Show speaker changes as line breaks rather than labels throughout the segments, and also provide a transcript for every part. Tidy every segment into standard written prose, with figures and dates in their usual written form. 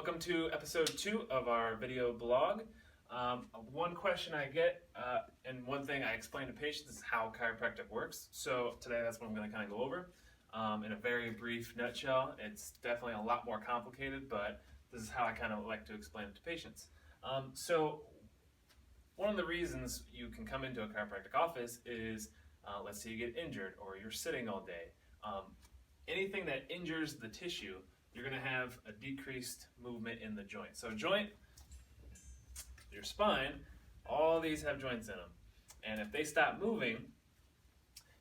Welcome to episode 2 of our video blog. One question I get, and one thing I explain to patients is how chiropractic works. So today that's what I'm going to kind of go over. In a very brief nutshell, it's definitely a lot more complicated, but this is how I kind of like to explain it to patients. So one of the reasons you can come into a chiropractic office is, let's say you get injured or you're sitting all day. Anything that injures the tissue, you're going to have a decreased movement in the joint. So joint, your spine, all these have joints in them. And if they stop moving,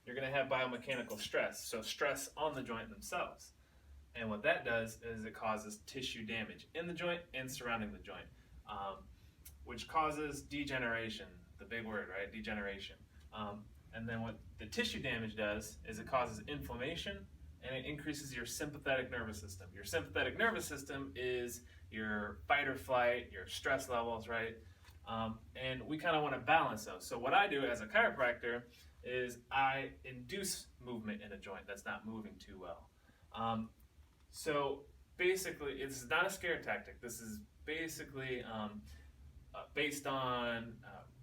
you're going to have biomechanical stress. So stress on the joint themselves. And what that does is it causes tissue damage in the joint and surrounding the joint, which causes degeneration, the big word, right? Degeneration. And then what the tissue damage does is it causes inflammation and it increases your sympathetic nervous system. Your sympathetic nervous system is your fight or flight, your stress levels, right? And we kind of want to balance those. So what I do as a chiropractor is I induce movement in a joint that's not moving too well. So basically, it's not a scare tactic. This is basically based on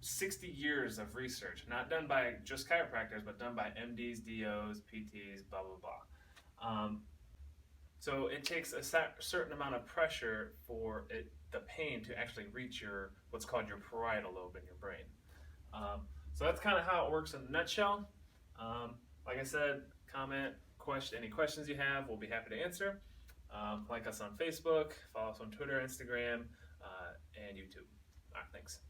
60 years of research, not done by just chiropractors, but done by MDs, DOs, PTs, blah, blah, blah. So it takes a certain amount of pressure for the pain to actually reach what's called your parietal lobe in your brain. So that's kind of how it works in a nutshell. Like I said, any questions you have, we'll be happy to answer. Like us on Facebook, follow us on Twitter, Instagram, and YouTube. All right, thanks.